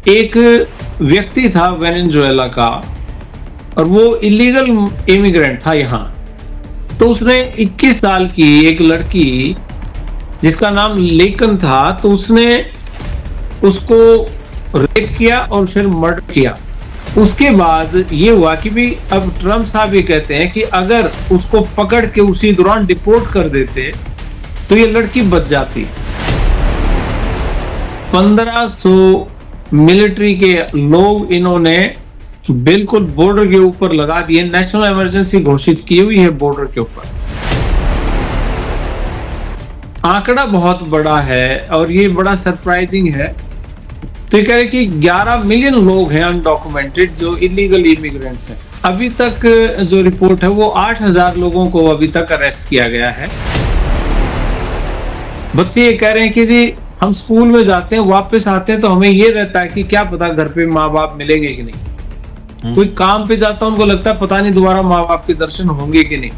एक व्यक्ति था वेनेजुएला का और वो इलीगल इमिग्रेंट था यहाँ। तो उसने 21 साल की एक लड़की जिसका नाम लेकन था, तो उसने उसको रेप किया और फिर मर्डर किया। उसके बाद ये हुआ कि भी अब ट्रम्प साहब ये कहते हैं कि अगर उसको पकड़ के उसी दौरान डिपोर्ट कर देते तो ये लड़की बच जाती। 1500 मिलिट्री के लोग इन्होंने बिल्कुल बॉर्डर के ऊपर लगा दिए, नेशनल इमरजेंसी घोषित की हुई है बॉर्डर के ऊपर। आंकड़ा बहुत बड़ा है और ये बड़ा सरप्राइजिंग है। तो ये कह रहे कि 11 मिलियन लोग हैं अनडॉक्यूमेंटेड जो इलीगल इमिग्रेंट्स हैं। अभी तक जो रिपोर्ट है वो 8000 लोगों को अभी तक अरेस्ट किया गया है। बच्चे ये कह रहे हैं कि जी हम स्कूल में जाते हैं, वापस आते हैं तो हमें ये रहता है कि क्या पता घर पे माँ बाप मिलेंगे कि नहीं। कोई काम पे जाता है, उनको लगता है पता नहीं दोबारा माँ बाप के दर्शन होंगे कि नहीं।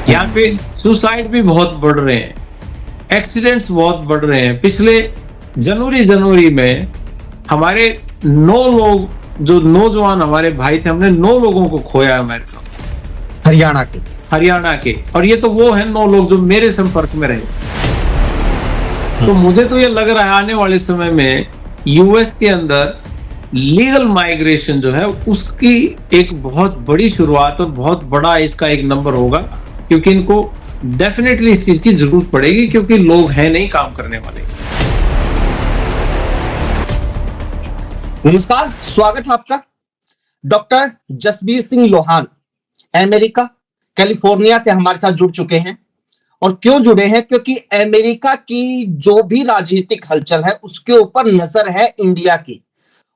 यहाँ पे सुसाइड भी बहुत बढ़ रहे हैं, एक्सीडेंट्स बहुत बढ़ रहे हैं। पिछले जनवरी में हमारे 9 लोग, जो नौजवान हमारे भाई थे, हमने 9 लोगों को खोया अमेरिका, हरियाणा के। और ये तो वो हैं 9 लोग जो मेरे संपर्क में रहे। तो मुझे तो ये लग रहा है आने वाले समय में यूएस के अंदर लीगल माइग्रेशन जो है उसकी एक बहुत बड़ी शुरुआत और बहुत बड़ा इसका एक नंबर होगा, क्योंकि इनको डेफिनेटली इस चीज की जरूरत पड़ेगी, क्योंकि लोग हैं नहीं काम करने वाले। नमस्कार, स्वागत है आपका। Doctor Jasbir Singh Lohan America California से हमारे साथ जुड़ चुके हैं। और क्यों जुड़े हैं? क्योंकि अमेरिका की जो भी राजनीतिक हलचल है उसके ऊपर नजर है इंडिया की,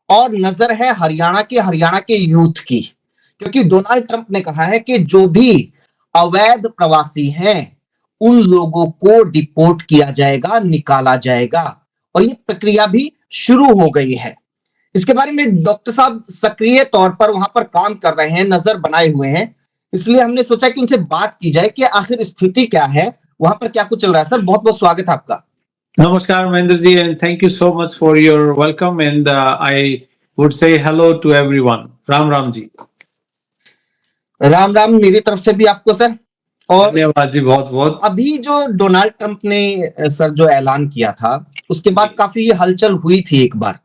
और नजर है हरियाणा के यूथ की। क्योंकि डोनाल्ड ट्रंप ने कहा है कि जो भी अवैध प्रवासी हैं उन लोगों को डिपोर्ट किया जाएगा, निकाला जाएगा, और ये प्रक्रिया भी शुरू हो गई है। इसके बारे में डॉक्टर साहब सक्रिय तौर पर वहां पर काम कर रहे हैं, नजर बनाए हुए हैं, इसलिए हमने सोचा कि उनसे बात की जाए कि आखिर स्थिति क्या है, वहां पर क्या कुछ चल रहा है। सर, बहुत बहुत स्वागत है आपका। नमस्कार Mahendra ji, and thank you so much for your welcome, and I would say hello to everyone. Ram Ram ji. Ram Ram मेरी तरफ से भी आपको सर। और धन्यवाद जी, बहुत बहुत। अभी जो डोनाल्ड ट्रंप ने सर जो ऐलान किया था उसके बाद काफी हलचल हुई थी एक बार।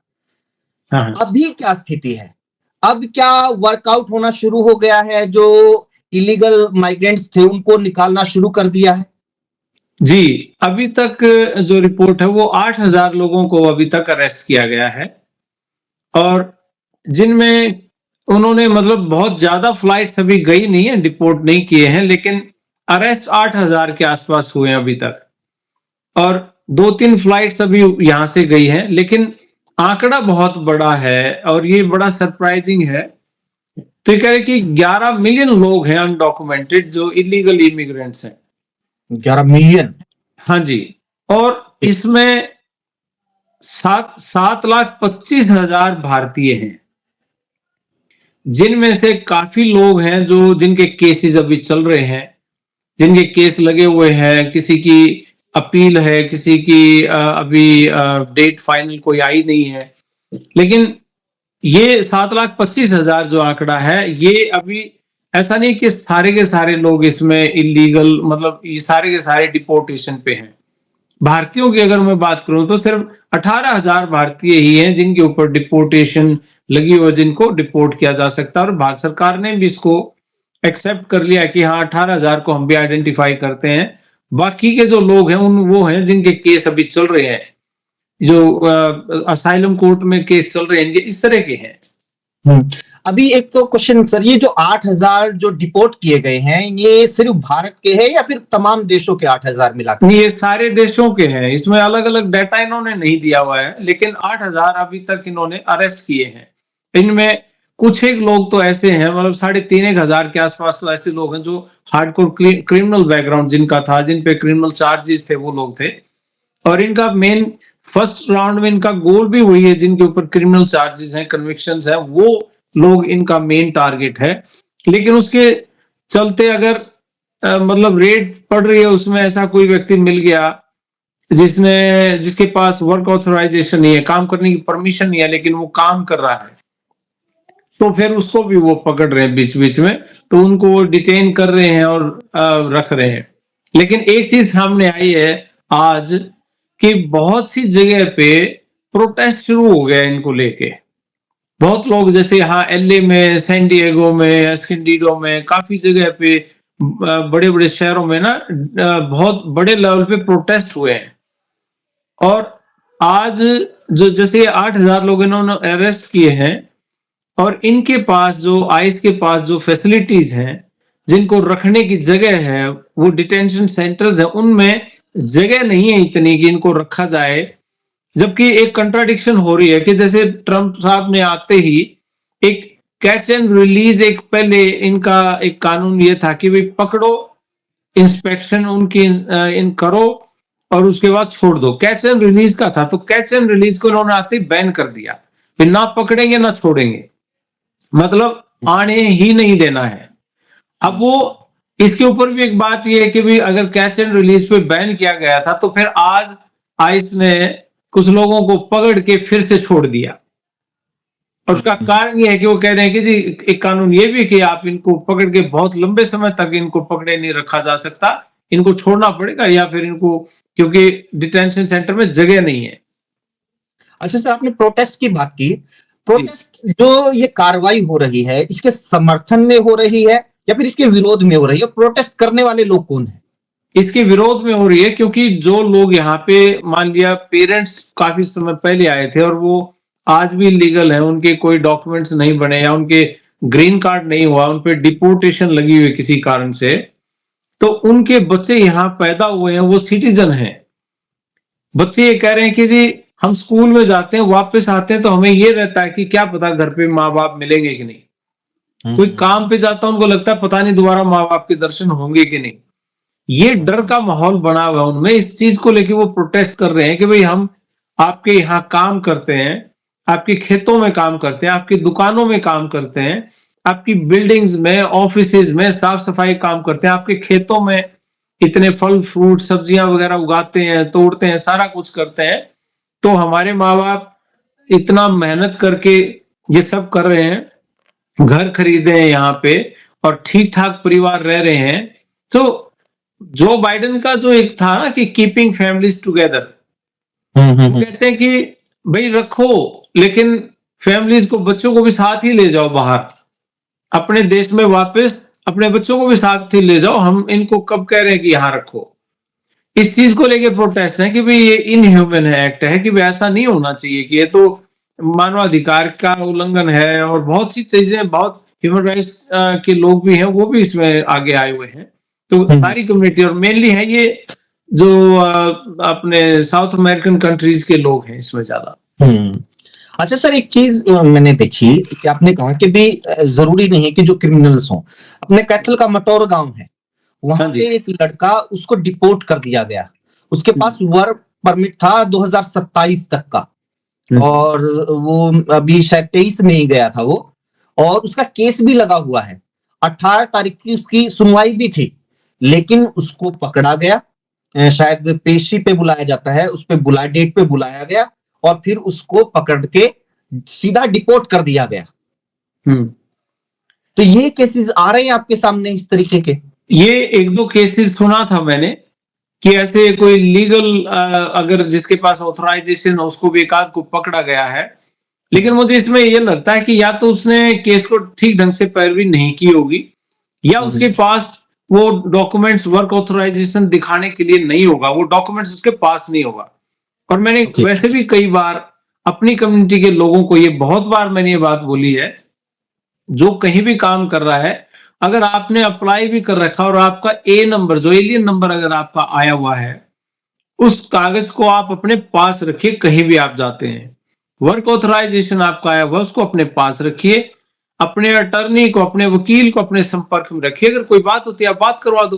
हाँ। अभी क्या स्थिति है? अब क्या वर्कआउट होना शुरू हो गया है? जो इलीगल माइग्रेंट्स थे उनको निकालना शुरू कर दिया है? जी, अभी तक जो रिपोर्ट है वो 8000 लोगों को अभी तक अरेस्ट किया गया है, और जिनमें उन्होंने मतलब बहुत ज्यादा फ्लाइट्स अभी गई नहीं है, डिपोर्ट नहीं किए हैं, लेकिन अरेस्ट 8000 के आसपास हुए हैं अभी तक। और 2-3 फ्लाइट्स अभी यहां से गई हैं, लेकिन आंकड़ा बहुत बड़ा है और ये बड़ा सरप्राइजिंग है। तो ये कह रहे कि 11 मिलियन लोग हैं अनडॉक्यूमेंटेड जो इलीगल इमिग्रेंट्स हैं। 11 मिलियन? हाँ जी। और इसमें 7,25,000 भारतीय हैं, जिनमें से काफी लोग हैं जो जिनके केसेस अभी चल रहे हैं, जिनके केस लगे हुए हैं। किसी की अपील है, किसी की अभी डेट फाइनल कोई आई नहीं है। लेकिन ये 7,25,000 जो आंकड़ा है, ये अभी ऐसा नहीं कि सारे के सारे लोग इसमें इलीगल, मतलब ये सारे के सारे डिपोर्टेशन पे हैं। भारतीयों की अगर मैं बात करूं तो सिर्फ 18,000 भारतीय ही हैं जिनके ऊपर डिपोर्टेशन लगी हुई, जिनको डिपोर्ट किया जा सकता है। और भारत सरकार ने भी इसको एक्सेप्ट कर लिया कि हाँ 18,000 को हम भी आइडेंटिफाई करते हैं। बाकी के जो लोग हैं उन वो हैं जिनके केस अभी चल रहे हैं, जो असाइलम कोर्ट में केस चल रहे हैं, इनके इस तरह के हैं। अभी एक तो क्वेश्चन सर, ये जो 8000 जो डिपोर्ट किए गए हैं ये सिर्फ भारत के हैं या फिर तमाम देशों के 8000 मिलाकर? ये सारे देशों के हैं, इसमें अलग अलग डाटा इन्होंने नहीं दिया हुआ है, लेकिन 8000 अभी तक इन्होंने अरेस्ट किए हैं। इनमें कुछ एक लोग तो ऐसे हैं, मतलब 3,500 के आसपास तो ऐसे लोग हैं जो हार्डकोर क्रिमिनल बैकग्राउंड जिनका था, जिन पे क्रिमिनल चार्जेस थे, वो लोग थे। और इनका मेन फर्स्ट राउंड में इनका गोल भी वही है, जिनके ऊपर क्रिमिनल चार्जेस हैं, कन्विक्शंस हैं, वो लोग इनका मेन टारगेट है। लेकिन उसके चलते अगर मतलब रेड पड़ रही है, उसमें ऐसा कोई व्यक्ति मिल गया जिसके पास वर्क ऑथराइजेशन नहीं है, काम करने की परमिशन नहीं है, लेकिन वो काम कर रहा है, तो फिर उसको भी वो पकड़ रहे हैं बीच-बीच में, तो उनको वो डिटेन कर रहे हैं और रख रहे हैं। लेकिन एक चीज़ सामने आई है आज कि बहुत सी जगह पे प्रोटेस्ट शुरू हो गया है इनको लेके। बहुत लोग जैसे यहाँ एलए में, सैन डिएगो में, एस्किंडीडो में, काफ़ी जगह पे बड़े-बड़े शहरों में ना बहुत बड़े लेवल पे प्रोटेस्ट हुए हैं। और आज जो जैसे 8,000 लोग इन्होंने अरेस्ट किए हैं और इनके पास जो आइस के पास जो फैसिलिटीज हैं, जिनको रखने की जगह है, वो डिटेंशन सेंटर्स हैं, उनमें जगह नहीं है इतनी कि इनको रखा जाए। जबकि एक कंट्राडिक्शन हो रही है कि जैसे ट्रंप साहब ने आते ही एक कैच एंड रिलीज, एक पहले इनका एक कानून ये था कि भाई पकड़ो, इंस्पेक्शन उनकी इन करो और उसके बाद छोड़ दो। कैच एंड रिलीज का था, तो कैच एंड रिलीज को उन्होंने आते ही बैन कर दिया, फिर ना पकड़ेंगे ना छोड़ेंगे, मतलब आने ही नहीं देना है। अब वो इसके ऊपर भी एक बात ये है कि भी अगर कैच एंड रिलीज पे बैन किया गया था, तो फिर आज आइस ने कुछ लोगों को पकड़ के फिर से छोड़ दिया। और उसका कारण ये है कि वो कह रहे हैं कि जी एक कानून ये भी है कि आप इनको पकड़ के बहुत लंबे समय तक इनको पकड़े नहीं रखा जा सकता, इनको छोड़ना पड़ेगा, या फिर इनको, क्योंकि डिटेंशन सेंटर में जगह नहीं है। अच्छा सर, आपने प्रोटेस्ट की बात की। प्रोटेस्ट जो ये कार्रवाई हो रही है, इसके समर्थन में हो रही है या फिर इसके विरोध में हो रही है? प्रोटेस्ट करने वाले लोग कौन है? इसके विरोध में हो रही है, क्योंकि जो लोग यहाँ पे, मान लिया पेरेंट्स काफी समय पहले आए थे और वो आज भी लीगल है, उनके कोई डॉक्यूमेंट्स नहीं बने या उनके ग्रीन कार्ड नहीं हुआ, उन पे डिपोर्टेशन लगी हुई किसी कारण से, तो उनके बच्चे यहाँ पैदा हुए हैं, वो सिटीजन हैं। बच्चे ये कह रहे हैं कि जी हम स्कूल में जाते हैं, वापस आते हैं, तो हमें ये रहता है कि क्या पता घर पे माँ बाप मिलेंगे कि नहीं। कोई काम पे जाता है, उनको लगता है पता नहीं दोबारा माँ बाप के दर्शन होंगे कि नहीं। ये डर का माहौल बना हुआ है उनमें, इस चीज को लेके वो प्रोटेस्ट कर रहे हैं कि भाई हम आपके यहाँ काम करते हैं, आपके खेतों में काम करते हैं, आपकी दुकानों में काम करते हैं, आपकी बिल्डिंग्स में, ऑफिसेज में साफ सफाई काम करते हैं, आपके खेतों में इतने फल फ्रूट सब्जियां वगैरह उगाते हैं, तोड़ते हैं, सारा कुछ करते हैं, तो हमारे माँ बाप इतना मेहनत करके ये सब कर रहे हैं, घर खरीदे हैं यहाँ पे और ठीक ठाक परिवार रह रहे हैं। सो जो बाइडेन का जो एक था ना कि कीपिंग फैमिलीज टुगेदर, वो कहते हैं कि भाई रखो, लेकिन फैमिलीज को, बच्चों को भी साथ ही ले जाओ बाहर, अपने देश में वापस अपने बच्चों को भी साथ ही ले जाओ। हम इनको कब कह रहे हैं कि यहाँ रखो? इस चीज को लेके प्रोटेस्ट है कि भाई ये इनह्यूमन है, एक्ट है कि भाई ऐसा नहीं होना चाहिए, कि ये तो मानवाधिकार का उल्लंघन है। और बहुत सी चीजें, बहुत ह्यूमन राइट्स के लोग भी हैं, वो भी इसमें आगे आए हुए हैं। तो सारी कम्युनिटी, और मेनली है ये जो अपने साउथ अमेरिकन कंट्रीज के लोग हैं इसमें ज्यादा। अच्छा सर, एक चीज मैंने देखी कि आपने कहा कि भी जरूरी नहीं है कि जो क्रिमिनल्स हों। अपने कैथल का मटौर गांव है, वहां पे एक लड़का, उसको डिपोर्ट कर दिया गया। उसके पास वर्क परमिट था 2027 तक का, और वो अभी शायद 23 में ही गया था वो, और उसका केस भी लगा हुआ है। 18 तारीख की उसकी सुनवाई भी थी, लेकिन उसको पकड़ा गया, शायद पेशी पे बुलाया जाता है, उस पे डेट पे बुलाया गया और फिर उसको पकड़ के सीधा डिपोर्ट कर दिया गया। तो ये केसेस आ रहे हैं आपके सामने इस तरीके के? ये एक दो केसेस सुना था मैंने कि ऐसे कोई लीगल, अगर जिसके पास ऑथराइजेशन हो, उसको भी एक आध को पकड़ा गया है। लेकिन मुझे इसमें ये लगता है कि या तो उसने केस को ठीक ढंग से पैरवी नहीं की होगी, या उसके पास वो डॉक्यूमेंट्स, वर्क ऑथराइजेशन दिखाने के लिए नहीं होगा, वो डॉक्यूमेंट्स उसके पास नहीं होगा। और मैंने वैसे भी कई बार अपनी कम्युनिटी के लोगों को ये बहुत बार मैंने ये बात बोली है, जो कहीं भी काम कर रहा है, अगर आपने अप्लाई भी कर रखा और आपका ए नंबर, जो एलियन नंबर अगर आपका आया हुआ है, उस कागज को आप अपने पास रखिए कहीं भी आप जाते हैं। वर्क ऑथराइजेशन आपका आया हुआ, उसको अपने पास रखिए, अपने अटर्नी को, अपने वकील को अपने संपर्क में रखिए। अगर कोई बात होती है आप बात करवा दो,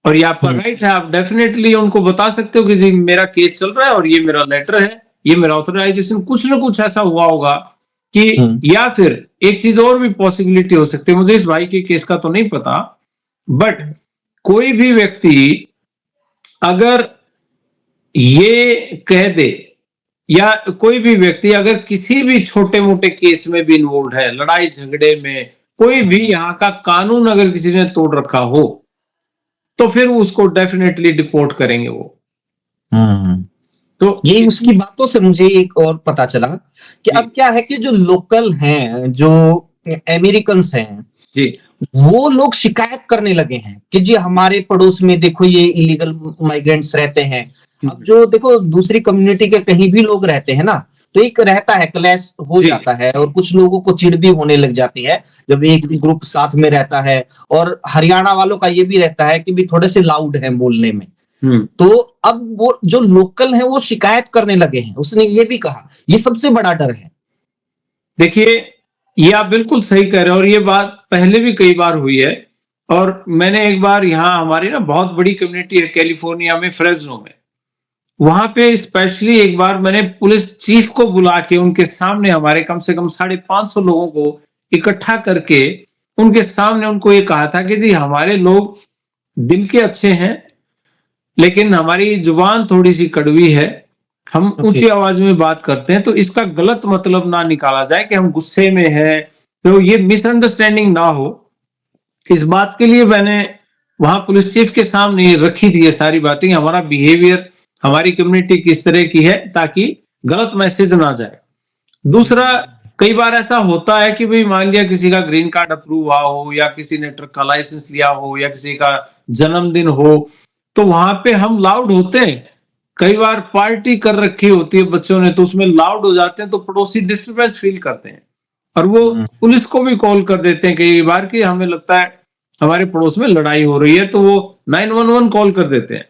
और ये आपका राइट है। आप डेफिनेटली उनको बता सकते हो कि जी मेरा केस चल रहा है और ये मेरा लेटर है, ये मेरा ऑथराइजेशन। कुछ ना कुछ ऐसा हुआ होगा कि, या फिर एक चीज और भी पॉसिबिलिटी हो सकती है, मुझे इस भाई के केस का तो नहीं पता, बट कोई भी व्यक्ति अगर ये कह दे या कोई भी व्यक्ति अगर किसी भी छोटे-मोटे केस में भी इन्वॉल्व्ड है, लड़ाई झगड़े में, कोई भी यहाँ का कानून अगर किसी ने तोड़ रखा हो, तो फिर उसको डेफिनेटली डिपोर्ट करेंगे वो। तो यही उसकी बातों से मुझे एक और पता चला कि जी। अब क्या है कि जो लोकल हैं, जो अमेरिकन्स हैं, जी, वो लोग शिकायत करने लगे हैं कि जी हमारे पड़ोस में देखो ये इलीगल माइग्रेंट्स रहते हैं। अब जो देखो दूसरी कम्युनिटी के कहीं भी लोग रहते हैं ना, तो एक रहता है, क्लैश हो जी। जाता है और कुछ लोगों को चिढ़ भी होने लग जाती है जब एक ग्रुप साथ में रहता है। और हरियाणा वालों का ये भी रहता है कि भी थोड़े से लाउड हैं बोलने में। तो अब वो जो लोकल है वो शिकायत करने लगे हैं। उसने ये भी कहा, ये सबसे बड़ा डर है। देखिए, ये आप बिल्कुल सही कह रहे हो और ये बात पहले भी कई बार हुई है और मैंने एक बार यहाँ हमारी ना बहुत बड़ी कम्युनिटी है कैलिफोर्निया में, फ्रेस्नो में। वहाँ पे स्पेशली एक बार मैंने पुलिस चीफ को बुला के उनके सामने हमारे कम से कम 550 लोगों को इकट्ठा करके उनके सामने उनको ये कहा था कि जी हमारे लोग दिल के अच्छे हैं, लेकिन हमारी जुबान थोड़ी-सी कड़वी है। हम ओके। ऊँची आवाज़ में बात करते हैं, तो इसका गलत मतलब ना निकाला जाए कि हम गुस्से में हैं, तो ये मिसअंडरस्टैंडिंग ना हो। इस बात के लिए मैंने वहाँ पुलिस चीफ के सामने रखी थी ये सारी बातें, हमारा बिहेवियर, हमारी कम्युनिटी किस तरह की है, ताकि गलत मैसेज ना जाए। दूसरा, कई बार ऐसा होता है कि भई मान लिया किसी का ग्रीन कार्ड अप्रूव हुआ हो या किसी ने ट्रक का लाइसेंस लिया हो या किसी का जन्मदिन हो, तो वहाँ पे हम लाउड होते हैं। कई बार पार्टी कर रखी होती है बच्चों ने, तो उसमें लाउड हो जाते हैं, तो पड़ोसी डिस्टर्बेंस फील करते हैं और वो पुलिस को भी कॉल कर देते हैं कई बार कि हमें लगता है हमारे पड़ोस में लड़ाई हो रही है, तो वो 911 कॉल कर देते हैं।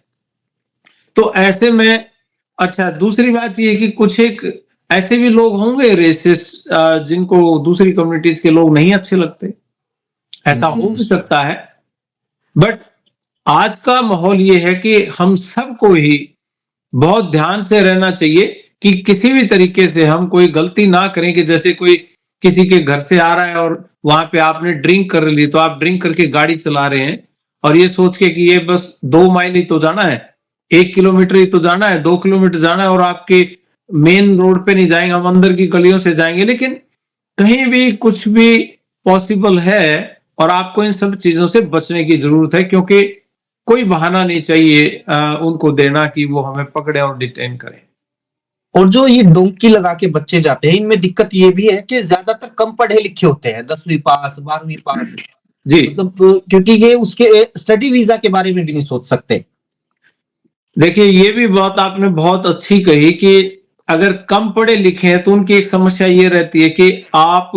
तो ऐसे में अच्छा, दूसरी बात ये है कि कुछ एक ऐसे भी लोग होंगे रेसिस्ट जिनको दूसरी कम्युनिटीज के लोग नहीं अच्छे लगते, ऐसा हो भी सकता है। बट आज का माहौल ये है कि हम सबको ही बहुत ध्यान से रहना चाहिए कि किसी भी तरीके से हम कोई गलती ना करें कि जैसे कोई किसी के घर से आ रहा है और वहां पे आपने ड्रिंक कर ली, तो आप ड्रिंक करके गाड़ी चला रहे हैं और ये सोच के कि ये बस 2 माइल ही तो जाना है, 1 किलोमीटर ही तो जाना है, 2 किलोमीटर जाना है और आपके मेन रोड पे नहीं जाएंगे, हम अंदर की गलियों से जाएंगे। लेकिन कहीं भी कुछ भी पॉसिबल है और आपको इन सब चीजों से बचने की जरूरत है, क्योंकि कोई बहाना नहीं चाहिए उनको देना कि वो हमें पकड़े और डिटेन करें। और जो ये डोंकी लगा के बच्चे जाते हैं, इनमें दिक्कत ये भी है कि ज्यादातर कम पढ़े लिखे होते हैं, 10वीं पास, 12वीं पास। जी, मतलब क्योंकि ये उसके स्टडी वीजा के बारे में भी नहीं सोच सकते। देखिए ये भी बात आपने बहुत अच्छी कही कि अगर कम पढ़े लिखे हैं तो उनकी एक समस्या ये रहती है कि आप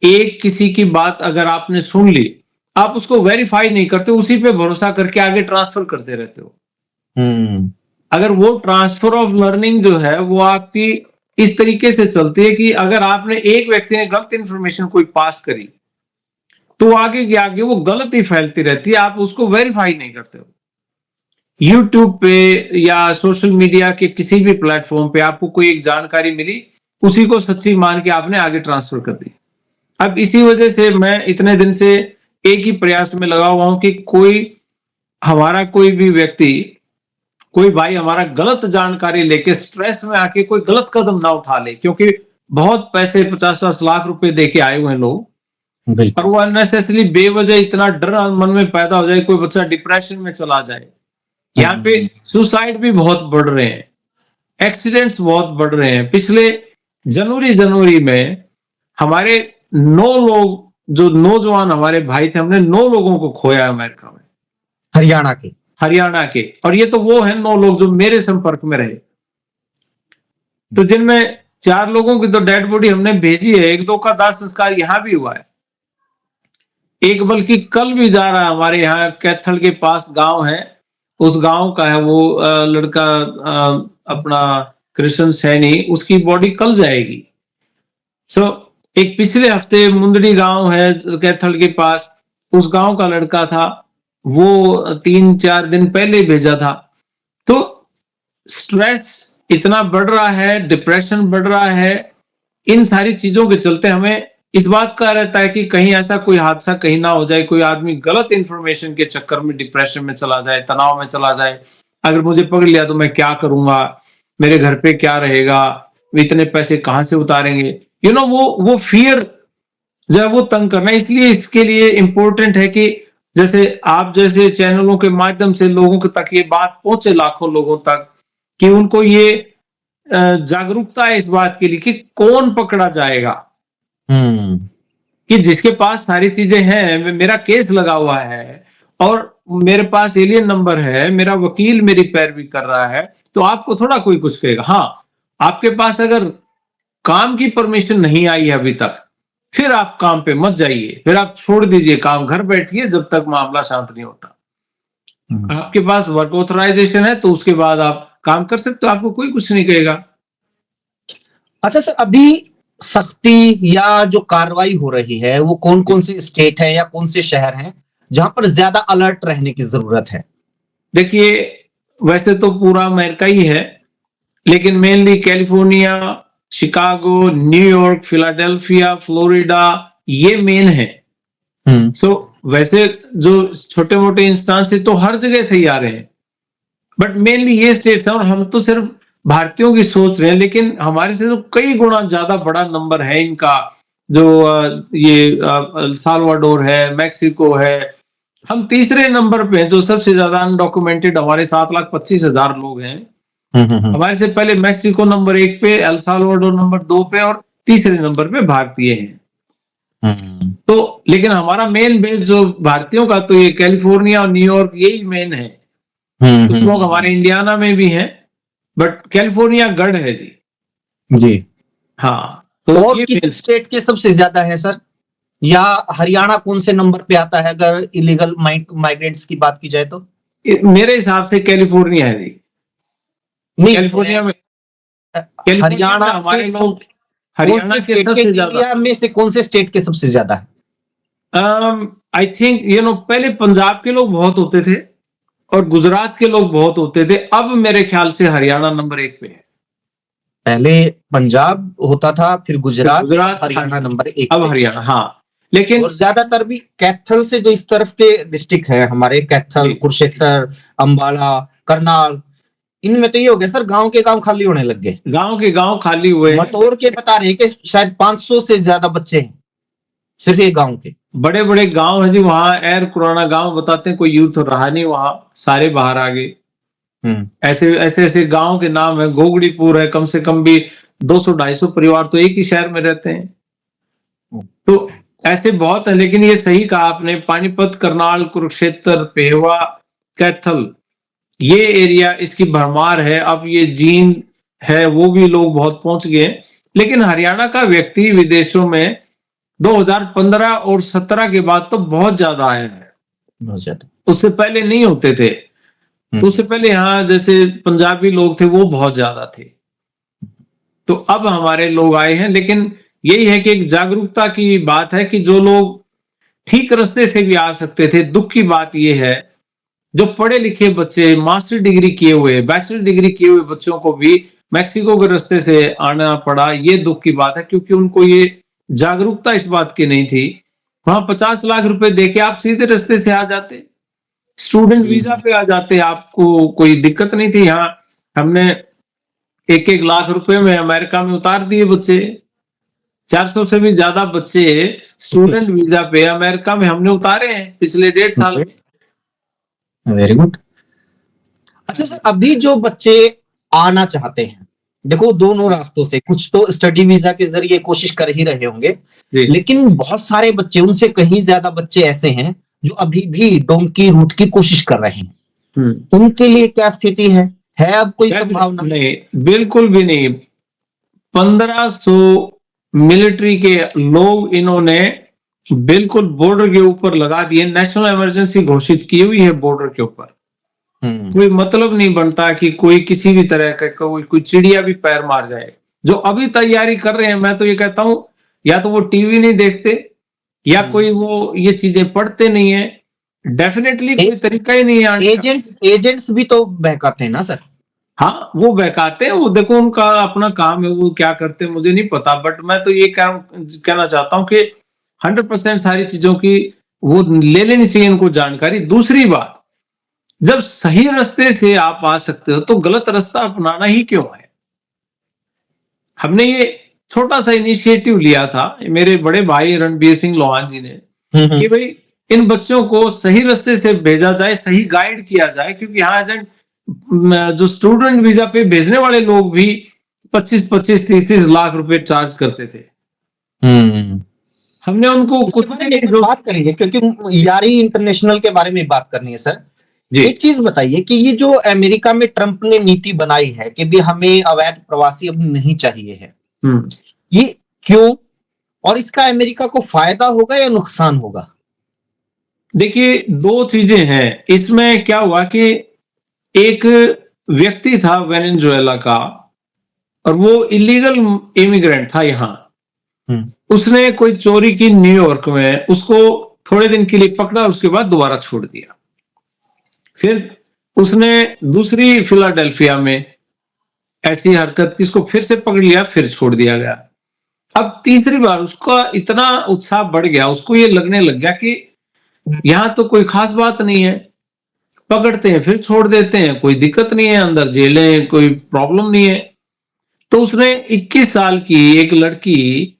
एक किसी की बात अगर आपने सुन ली, आप उसको वेरीफाई नहीं करते, उसी पे भरोसा करके आगे ट्रांसफर करते रहते हो। अगर वो ट्रांसफर ऑफ लर्निंग जो है वो आपकी इस तरीके से चलती है कि अगर आपने एक व्यक्ति ने गलत इंफॉर्मेशन कोई पास करी, तो आगे की आगे वो गलत ही फैलती रहती है, आप उसको वेरीफाई नहीं करते हो। यूट्यूब पे या सोशल मीडिया के किसी भी प्लेटफॉर्म पे आपको कोई एक जानकारी मिली, उसी को सच्ची मान के आपने आगे ट्रांसफर कर दी। अब इसी वजह से मैं इतने दिन से एक ही प्रयास में लगा हुआ हूं कि कोई भी व्यक्ति, कोई भाई हमारा गलत जानकारी लेके स्ट्रेस में आके कोई गलत कदम ना उठा ले, क्योंकि बहुत पैसे 50-50 लाख रुपए दे के आए हुए हैं लोग और वो अननेसेसरी बेवजह इतना डर मन में पैदा हो जाए, कोई बच्चा डिप्रेशन में चला जाए। यहाँ पे सुसाइड भी बहुत बढ़ रहे हैं, एक्सीडेंट्स बहुत बढ़ रहे हैं। पिछले जनवरी में हमारे 9 लोग, जो नौजवान हमारे भाई थे, हमने 9 लोगों को खोया अमेरिका में, हरियाणा के, और ये तो वो हैं 9 लोग जो मेरे संपर्क में रहे। तो जिनमें 4 लोगों की तो डेड बॉडी हमने भेजी है, 1-2 का दाह संस्कार यहाँ भी हुआ है, एक बल्कि कल भी जा रहा है। हमारे यहाँ कैथल के पास गांव है, उस गांव का है वो लड़का, अपना कृष्ण सैनी, उसकी बॉडी कल जाएगी। एक पिछले हफ्ते मुंदड़ी गांव है कैथल के पास, उस गांव का लड़का था, वो 3-4 दिन पहले भेजा था। तो स्ट्रेस इतना बढ़ रहा है, डिप्रेशन बढ़ रहा है, इन सारी चीजों के चलते हमें इस बात का रहता है कि कहीं ऐसा कोई हादसा कहीं ना हो जाए, कोई आदमी गलत इंफॉर्मेशन के चक्कर में डिप्रेशन में चला जाए, तनाव में चला जाए, अगर मुझे पकड़ लिया तो मैं क्या करूंगा, मेरे घर पे क्या रहेगा, इतने पैसे कहाँ से उतारेंगे, वो फियर जो है वो तंग करना है। इसलिए इसके लिए इम्पोर्टेंट है कि जैसे आप जैसे चैनलों के माध्यम से लोगों के तक ये बात पहुंचे, लाखों लोगों तक, कि उनको ये जागरूकता है इस बात के लिए कि कौन पकड़ा जाएगा, कि जिसके पास सारी चीजें हैं, मेरा केस लगा हुआ है और मेरे पास एलियन नंबर है, मेरा वकील मेरी पैरवी कर रहा है, तो आपको थोड़ा कोई कुछ कहेगा। हाँ, आपके पास अगर काम की परमिशन नहीं आई है अभी तक, फिर आप काम पे मत जाइए, फिर आप छोड़ दीजिए काम, घर बैठिए जब तक मामला शांत नहीं होता। आपके पास वर्क ऑथराइजेशन है तो उसके बाद आप काम कर सकते हो, आपको कोई कुछ नहीं कहेगा। अच्छा सर, अभी सख्ती या जो कार्रवाई हो रही है वो कौन कौन से स्टेट है या कौन से शहर हैं जहां पर ज्यादा अलर्ट रहने की जरूरत है? देखिए, वैसे तो पूरा अमेरिका ही है, लेकिन mainly California, Chicago, New York, Philadelphia, Florida, ये मेन है। सो वैसे जो छोटे मोटे इंस्टांसेस तो हर जगह से ही आ रहे हैं, बट मेनली ये स्टेट्स हैं। और हम तो सिर्फ भारतीयों की सोच रहे हैं, लेकिन हमारे से तो कई गुना ज्यादा बड़ा नंबर है इनका, जो ये साल्वाडोर है, मैक्सिको है। हम तीसरे नंबर पे हैं, जो सबसे ज्यादा अनडॉक्यूमेंटेड, हमारे 7,25,000 लोग हैं। हमारे से पहले मैक्सिको नंबर 1 पे, एल साल्वाडोर नंबर 2 पे और तीसरे नंबर पे भारतीय हैं। तो लेकिन हमारा मेन बेस जो भारतीयों का, तो ये कैलिफोर्निया और न्यूयॉर्क, यही मेन है। कुछ लोग हमारे इंडियाना में भी हैं, बट कैलिफोर्निया गढ़ है जी। जी हाँ, तो और ये किस स्टेट के सबसे ज्यादा है सर, या हरियाणा कौन से नंबर पे आता है अगर इलीगल माइग्रेंट्स की बात की जाए तो? मेरे हिसाब से कैलिफोर्निया है जी। नहीं, कैलिफोर्निया में हरियाणा हमारे के लोग, कौन हरियाणा से के स्टेट के, सबसे ज्यादा, इंडिया में से कौन से स्टेट के सबसे ज्यादा है? आई थिंक पहले पंजाब के लोग बहुत होते थे और गुजरात के लोग बहुत होते थे। अब मेरे ख्याल से हरियाणा नंबर 1 पे है। पहले पंजाब होता था, फिर गुजरात, गुजरात, हरियाणा नंबर 1 अब पे। हरियाणा। हाँ, लेकिन और ज्यादातर भी कैथल से जो इस तरफ के डिस्ट्रिक्ट है हमारे, कैथल, कुरुक्षेत्र, अंबाला, करनाल, इनमें तो ये हो गया सर, गांव के गांव खाली होने लग गए। गांव के गांव खाली हुए हैं। मटोर के बता रहे हैं कि शायद 500 से ज्यादा बच्चे हैं सिर्फ एक गांव के। बड़े बड़े गांव है जी, वहां एर पुराना गांव बताते हैं, कोई यूथ रहा नहीं वहां, सारे बाहर आ गए। ऐसे ऐसे ऐसे गांव के नाम है, गोगड़ीपुर है, कम से कम भी 200-250 परिवार तो एक ही शहर में रहते हैं। तो ऐसे बहुत है, लेकिन ये सही कहा आपने, पानीपत, करनाल, कुरुक्षेत्र, पेहवा, कैथल, ये एरिया इसकी भरमार है। अब ये जींद है, वो भी लोग बहुत पहुंच गए। लेकिन हरियाणा का व्यक्ति विदेशों में 2015 और 17 के बाद तो बहुत ज्यादा आया है, बहुत ज्यादा। उससे पहले नहीं होते थे। तो उससे पहले यहाँ जैसे पंजाबी लोग थे वो बहुत ज्यादा थे, तो अब हमारे लोग आए हैं। लेकिन यही है कि एक जागरूकता की बात है कि जो लोग ठीक रास्ते से भी आ सकते थे, दुख की बात यह है जो पढ़े लिखे बच्चे, मास्टर डिग्री किए हुए, बैचलर डिग्री किए हुए बच्चों को भी मैक्सिको के रास्ते से आना पड़ा। ये दुख की बात है, क्योंकि उनको ये जागरूकता इस बात की नहीं थी। वहां 50 लाख रुपए देके आप सीधे रास्ते से आ जाते, स्टूडेंट वीजा पे आ जाते, आपको कोई दिक्कत नहीं थी। यहाँ हमने 1-1 लाख रुपए में अमेरिका में उतार दिए बच्चे। 400 से भी ज्यादा बच्चे स्टूडेंट वीजा पे अमेरिका में हमने उतारे हैं पिछले 1.5 साल में। Very good. अच्छा सर, अभी जो बच्चे आना चाहते हैं, देखो दोनों रास्तों से, कुछ तो स्टडी वीजा के जरिए कोशिश कर ही रहे होंगे, लेकिन बहुत सारे बच्चे, उनसे कहीं ज्यादा बच्चे ऐसे हैं जो अभी भी डोंकी रूट की कोशिश कर रहे हैं। उनके लिए क्या स्थिति है अब कोई संभावना? नहीं, बिल्कुल भी नहीं। 1500 मिलिट्री के लोग इन्होंने बिल्कुल बॉर्डर के ऊपर लगा दिए, नेशनल इमरजेंसी घोषित की हुई है बॉर्डर के ऊपर। कोई मतलब नहीं बनता कि कोई किसी भी तरह का कोई चिड़िया भी पैर मार जाए। जो अभी तैयारी कर रहे हैं, मैं तो ये कहता हूं, या तो वो टीवी नहीं देखते या कोई वो ये चीजें पढ़ते नहीं है। डेफिनेटली कोई तरीका ही नहीं है। एजेंट्स भी तो बहकाते हैं ना सर? हाँ, वो बहकाते हैं, वो देखो उनका अपना काम है, वो क्या करते हैं मुझे नहीं पता। बट मैं तो ये कहना चाहता हूं कि 100% सारी चीजों की वो ले लेनी चाहिए इनको जानकारी। दूसरी बात, जब सही रास्ते से आप आ सकते हो तो गलत रास्ता अपनाना ही क्यों है? हमने ये छोटा सा इनिशिएटिव लिया था मेरे बड़े भाई रणबीर सिंह लोहान जी ने कि भाई इन बच्चों को सही रास्ते से भेजा जाए, सही गाइड किया जाए, क्योंकि यहाँ एजेंट जो स्टूडेंट वीजा पे भेजने वाले लोग भी 25-25, 30-30 लाख रुपए चार्ज करते थे। हमने उनको इसके कुछ बारे में जो बात करेंगे क्योंकि यारी इंटरनेशनल के बारे में बात करनी है सर। जी एक चीज बताइए कि ये जो अमेरिका में ट्रंप ने नीति बनाई है कि भी हमें अवैध प्रवासी अब नहीं चाहिए है, ये क्यों और इसका अमेरिका को फायदा होगा या नुकसान होगा? देखिए, दो चीजें हैं इसमें। क्या हुआ कि एक व्यक्ति था वेनेजुएला का और वो इलीगल इमिग्रेंट था यहाँ। उसने कोई चोरी की न्यूयॉर्क में, उसको थोड़े दिन के लिए पकड़ा, उसके बाद दोबारा छोड़ दिया। फिर उसने दूसरी फिलाडेल्फिया में ऐसी हरकत की, उसको फिर से पकड़ लिया, फिर छोड़ दिया गया। अब तीसरी बार उसका इतना उत्साह बढ़ गया, उसको ये लगने लग गया कि यहाँ तो कोई खास बात नहीं है, पकड़ते हैं फिर छोड़ देते हैं, कोई दिक्कत नहीं है, अंदर जेलें, कोई प्रॉब्लम नहीं है। तो उसने 21 साल की एक लड़की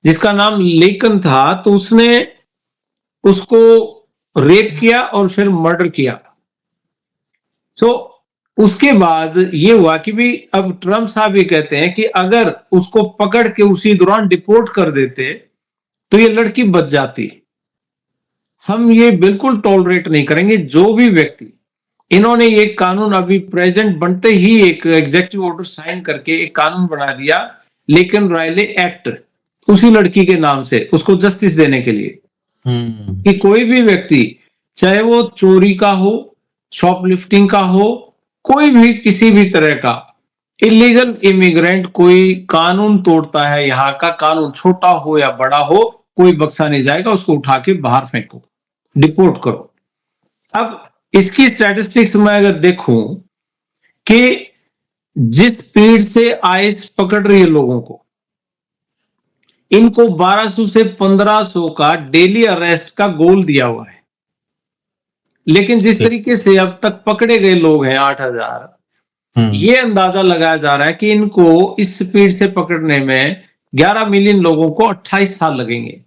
जिसका नाम लेकन था, तो उसने उसको रेप किया और फिर मर्डर किया। सो उसके बाद ये हुआ कि भी अब ट्रंप साहब ये कहते हैं कि अगर उसको पकड़ के उसी दौरान डिपोर्ट कर देते तो ये लड़की बच जाती। हम ये बिल्कुल टॉलरेट नहीं करेंगे। जो भी व्यक्ति, इन्होंने ये कानून अभी प्रेजेंट बनते ही एक एग्जीक्यूटिव ऑर्डर साइन करके एक कानून बना दिया, लेकिन रायले एक्ट, उसी लड़की के नाम से उसको जस्टिस देने के लिए कि कोई भी व्यक्ति, चाहे वो चोरी का हो, शॉपलिफ्टिंग का हो, कोई भी किसी भी तरह का इलीगल इमिग्रेंट कोई कानून तोड़ता है, यहाँ का कानून छोटा हो या बड़ा हो, कोई बख्शा नहीं जाएगा। उसको उठा के बाहर फेंको, डिपोर्ट करो। अब इसकी स्टैटिस्टिक्स में अगर देखूं कि जिस स्पीड से आइस पकड़ रही है लोगों को, इनको 1200 से 1500 का डेली अरेस्ट का गोल दिया हुआ है, लेकिन जिस तरीके से अब तक पकड़े गए लोग हैं 8000, ये अंदाजा लगाया जा रहा है कि इनको इस स्पीड से पकड़ने में 11 मिलियन लोगों को 28 साल लगेंगे।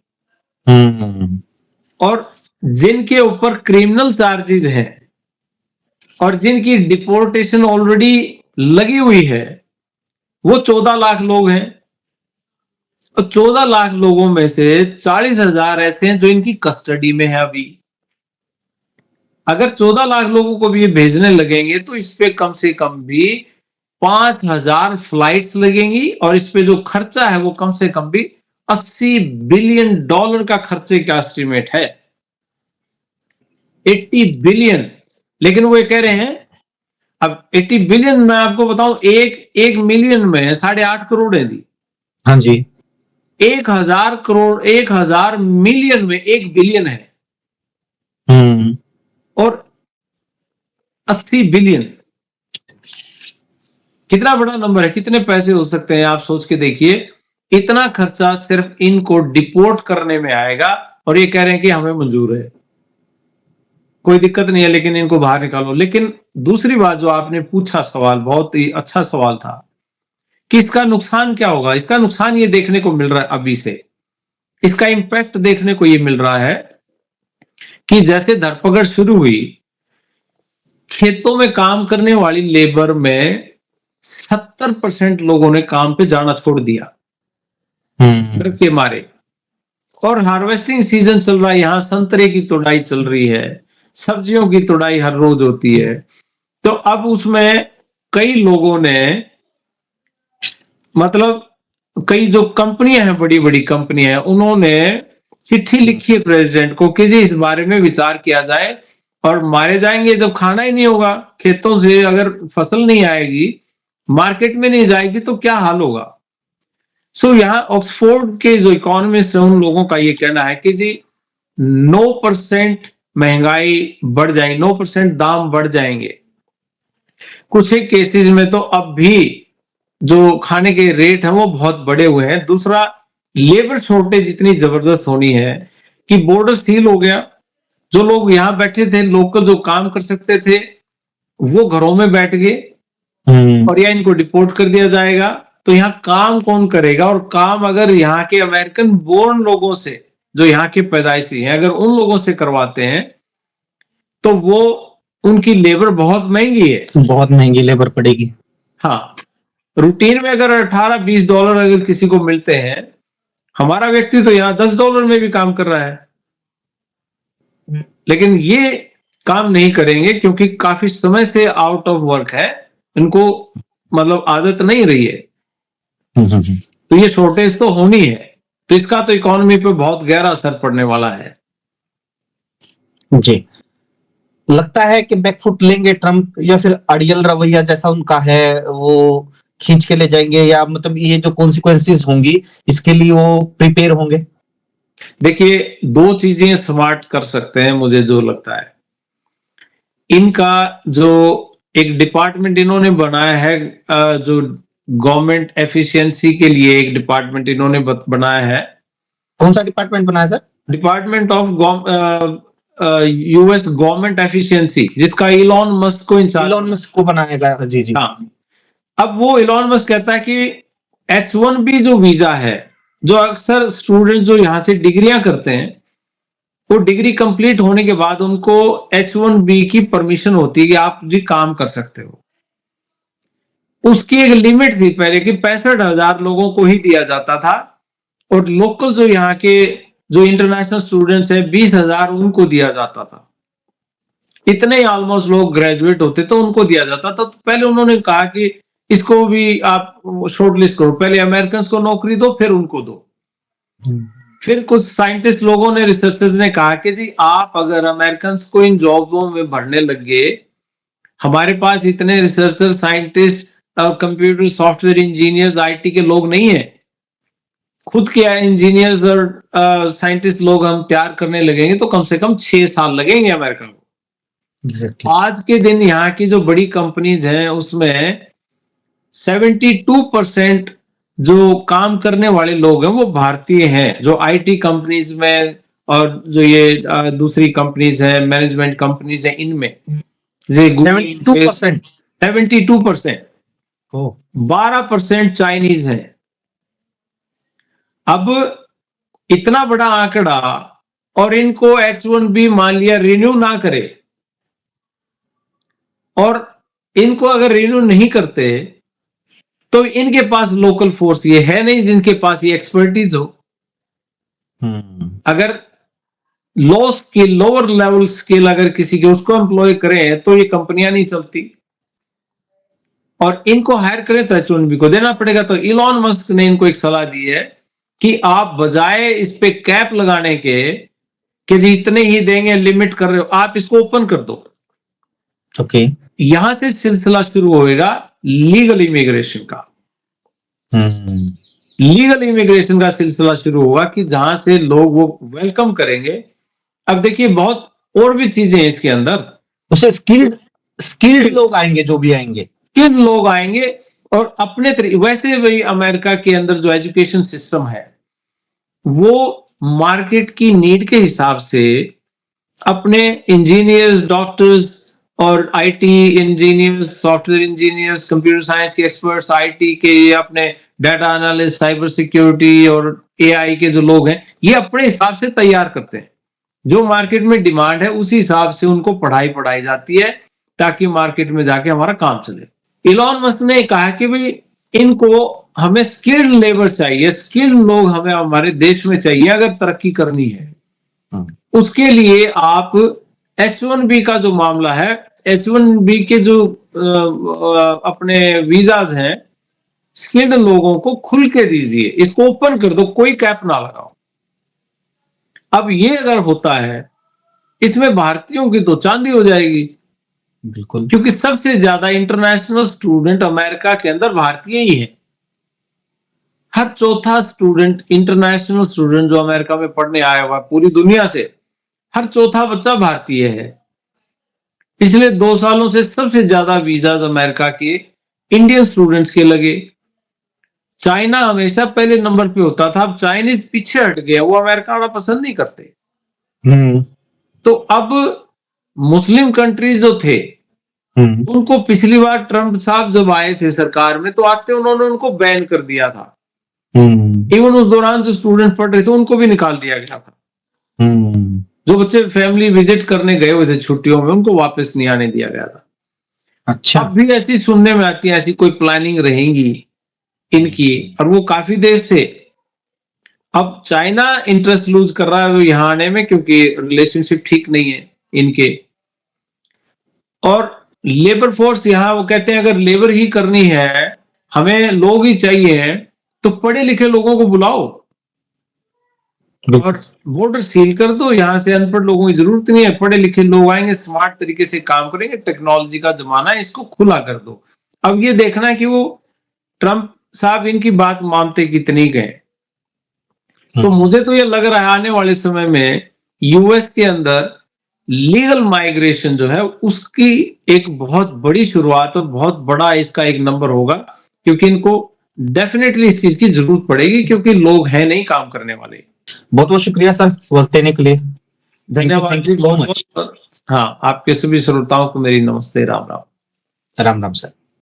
और जिनके ऊपर क्रिमिनल चार्जेस हैं और जिनकी डिपोर्टेशन ऑलरेडी लगी हुई है, वो 14 लाख लोग हैं। और 14 लाख लोगों में से 40,000 ऐसे हैं जो इनकी कस्टडी में है अभी। अगर 14 लाख लोगों को भी ये भेजने लगेंगे तो इस पे कम से कम भी 5,000 फ्लाइट्स लगेंगी, और इस पे जो खर्चा है वो कम से कम भी $80 बिलियन का खर्चे का एस्टिमेट है। 80 बिलियन। लेकिन वो ये कह रहे हैं, अब 80 बिलियन मैं आपको बताऊं, एक मिलियन में 8.5 करोड़ है जी। हाँ जी। 1000 करोड़, 1000 मिलियन में 1 बिलियन है, और 80 बिलियन कितना बड़ा नंबर है, कितने पैसे हो सकते हैं आप सोच के देखिए। इतना खर्चा सिर्फ इनको डिपोर्ट करने में आएगा, और ये कह रहे हैं कि हमें मंजूर है, कोई दिक्कत नहीं है, लेकिन इनको बाहर निकालो। लेकिन दूसरी बात जो आपने पूछा सवाल, बहुत ही अच्छा सवाल था कि इसका नुकसान क्या होगा। इसका नुकसान ये देखने को मिल रहा है अभी से, इसका इंपैक्ट देखने को ये मिल रहा है कि जैसे धरपकड़ शुरू हुई, खेतों में काम करने वाली लेबर में 70% लोगों ने काम पे जाना छोड़ दिया डर के मारे। और हार्वेस्टिंग सीजन चल रहा है, यहाँ संतरे की तुड़ाई चल रही है, सब्जियों की तुड़ाई हर रोज होती है। तो अब उसमें कई लोगों ने, मतलब कई जो कंपनियां हैं, बड़ी बड़ी कंपनियां हैं, उन्होंने चिट्ठी लिखी है प्रेसिडेंट को कि जी इस बारे में विचार किया जाए, और मारे जाएंगे जब खाना ही नहीं होगा खेतों से, अगर फसल नहीं आएगी, मार्केट में नहीं जाएगी, तो क्या हाल होगा। सो यहाँ ऑक्सफोर्ड के जो इकोनॉमिस्ट हैं, उन लोगों का ये कहना है कि जी 9% महंगाई बढ़ जाएगी, 9% दाम बढ़ जाएंगे। कुछ एक केसेस में तो अब भी जो खाने के रेट हैं वो बहुत बढ़े हुए हैं। दूसरा, लेबर शॉर्टेज इतनी जबरदस्त होनी है कि बॉर्डर सील हो गया, जो लोग यहाँ बैठे थे, लोकल जो काम कर सकते थे, वो घरों में बैठ गए और या इनको डिपोर्ट कर दिया जाएगा। तो यहाँ काम कौन करेगा? और काम अगर यहाँ के अमेरिकन बोर्न लोगों से, जो यहाँ के पैदाइशी हैं, अगर उन लोगों से करवाते हैं तो वो उनकी लेबर बहुत महंगी है, बहुत महंगी लेबर पड़ेगी। हाँ, रूटीन में अगर $18-20 अगर किसी को मिलते हैं, हमारा व्यक्ति तो यहाँ $10 में भी काम कर रहा है, लेकिन ये काम नहीं करेंगे क्योंकि काफी समय से आउट ऑफ वर्क है, इनको मतलब आदत नहीं रही है। तो ये शॉर्टेज तो होनी है, तो इसका तो इकोनॉमी पे बहुत गहरा असर पड़ने वाला है। जी, लगता है कि बैकफुट लेंगे ट्रंप, या फिर अड़ियल रवैया जैसा उनका है वो खींच के ले जाएंगे, या मतलब ये जो कॉन्सिक्वेंसेस होंगी इसके लिए वो प्रिपेयर होंगे? देखिए, दो चीजें स्मार्ट कर सकते हैं, मुझे जो लगता है इनका जो एक डिपार्टमेंट इन्होंने बनाया है, जो गवर्नमेंट एफिशिएंसी के लिए एक डिपार्टमेंट इन्होंने बनाया है। कौन सा डिपार्टमेंट बनाया sir? Department of US government efficiency, जिसका इलॉन मस्क को इंचार्ज, इलॉन मस्क को बनाया गया। जी जी। हाँ, अब वो इलॉन मस्क कहता है कि H1B जो वीजा है, जो अक्सर स्टूडेंट जो यहाँ से डिग्रियां करते हैं, वो डिग्री कंप्लीट होने के बाद उनको H1B की परमिशन होती है कि आप जी काम कर सकते हो। उसकी एक लिमिट थी पहले कि 65,000 लोगों को ही दिया जाता था, और लोकल जो यहाँ के जो इंटरनेशनल स्टूडेंट्स है 20,000 उनको दिया जाता था। इतने ही ऑलमोस्ट लोग ग्रेजुएट होते तो उनको दिया जाता था। तो पहले उन्होंने कहा कि इसको भी आप शॉर्टलिस्ट करो, पहले अमेरिकन को नौकरी दो फिर उनको दो। फिर कुछ साइंटिस्ट लोगों ने, रिसर्चर्स ने कहा कि जी आप अगर अमेरिकन को इन जॉबों में भरने लग गए, हमारे पास इतने रिसर्चर, साइंटिस्ट और कंप्यूटर सॉफ्टवेयर इंजीनियर्स, आईटी के लोग नहीं है, खुद के इंजीनियर्स और साइंटिस्ट लोग हम तैयार करने लगेंगे तो कम से कम 6 साल लगेंगे अमेरिका को। Exactly. आज के दिन यहाँ की जो बड़ी कंपनीज हैं उसमें 72% जो काम करने वाले लोग हैं वो भारतीय हैं, जो आईटी कंपनीज में और जो ये दूसरी कंपनीज हैं, मैनेजमेंट कंपनीज हैं, इनमें 72%। 72%, 12% चाइनीज है। अब इतना बड़ा आंकड़ा, और इनको H1B मान लिया रिन्यू ना करे, और इनको अगर रिन्यू नहीं करते तो इनके पास लोकल फोर्स ये है नहीं जिनके पास ये एक्सपर्टीज हो। अगर लो स्किल, लोअर लेवल स्किल अगर किसी के उसको एम्प्लॉय करें तो ये कंपनियां नहीं चलती, और इनको हायर करें तो H1B को देना पड़ेगा। तो इलॉन मस्क ने इनको एक सलाह दी है कि आप बजाय इस पे कैप लगाने के कि जी इतने ही देंगे, लिमिट कर रहे हो, आप इसको ओपन कर दो। ओके। यहां से सिलसिला शुरू होएगा लीगल इमिग्रेशन का। लीगल इमिग्रेशन का सिलसिला शुरू होगा कि जहां से लोग वो वेलकम करेंगे। अब देखिए, बहुत और भी चीजें हैं इसके अंदर। उसे स्किल्ड लोग आएंगे, जो भी आएंगे स्किल्ड लोग आएंगे, और अपने वैसे भी अमेरिका के अंदर जो एजुकेशन सिस्टम है वो मार्केट की नीड के हिसाब से अपने इंजीनियर्स, डॉक्टर्स और IT engineers, software engineers, computer science के एक्सपर्ट्स, आईटी के, ये अपने डाटा एनालिस्ट, साइबर सिक्योरिटी और एआई के जो लोग हैं, ये अपने हिसाब से तैयार करते हैं। जो मार्केट में डिमांड है उसी हिसाब से उनको पढ़ाई जाती है ताकि मार्केट में जाके हमारा काम चले। इलॉन मस्क ने कहा कि भाई इनको हमें स्किल्ड लेबर चाहिए, स्किल्ड लोग हमें हमारे देश में चाहिए अगर तरक्की करनी है। उसके लिए आप H1B का जो मामला है, H1B के जो अपने वीजाज हैं, स्किल्ड लोगों को खुल के दीजिए, इसको ओपन कर दो, कोई कैप ना लगाओ। अब ये अगर होता है, इसमें भारतीयों की तो चांदी हो जाएगी। बिल्कुल, क्योंकि सबसे ज्यादा इंटरनेशनल स्टूडेंट अमेरिका के अंदर भारतीय ही है। हर चौथा स्टूडेंट, इंटरनेशनल स्टूडेंट जो अमेरिका में पढ़ने आया हुआ पूरी दुनिया से, हर चौथा बच्चा भारतीय है। पिछले 2 सालों से सबसे ज्यादा वीजाज अमेरिका के इंडियन स्टूडेंट्स के लगे। चाइना हमेशा पहले नंबर पे होता था, अब चाइनीज पीछे हट गया, वो अमेरिका वाला पसंद नहीं करते। तो अब मुस्लिम कंट्रीज जो थे उनको पिछली बार ट्रंप साहब जब आए थे सरकार में तो आते उन्होंने उनको बैन कर दिया था। इवन उस दौरान जो स्टूडेंट पढ़ रहे थे उनको भी निकाल दिया गया था। जो बच्चे फैमिली विजिट करने गए हुए थे छुट्टियों में उनको वापस नहीं आने दिया गया था। अच्छा। अब भी ऐसी सुनने में आती है, ऐसी कोई प्लानिंग रहेंगी इनकी, और वो काफी देश थे। अब चाइना इंटरेस्ट लूज कर रहा है यहाँ आने में क्योंकि रिलेशनशिप ठीक नहीं है इनके। और लेबर फोर्स यहाँ वो कहते हैं अगर लेबर ही करनी है, हमें लोग ही चाहिए, तो पढ़े लिखे लोगों को बुलाओ और बॉर्डर सील कर दो। यहाँ से अनपढ़ लोगों की जरूरत नहीं है, पढ़े लिखे लोग आएंगे, स्मार्ट तरीके से काम करेंगे। टेक्नोलॉजी का जमाना है, इसको खुला कर दो। अब ये देखना है कि वो ट्रंप साहब इनकी बात मानते कितनी गए। तो मुझे तो ये लग रहा है आने वाले समय में यूएस के अंदर लीगल माइग्रेशन जो है उसकी एक बहुत बड़ी शुरुआत और बहुत बड़ा इसका एक नंबर होगा, क्योंकि इनको डेफिनेटली इस चीज की जरूरत पड़ेगी क्योंकि लोग हैं नहीं काम करने वाले। बहुत बहुत शुक्रिया सर वक्त देने के लिए। धन्यवाद जी, बहुत बहुत। हाँ, आपके सभी श्रोताओं को मेरी नमस्ते, राम राम। राम राम सर।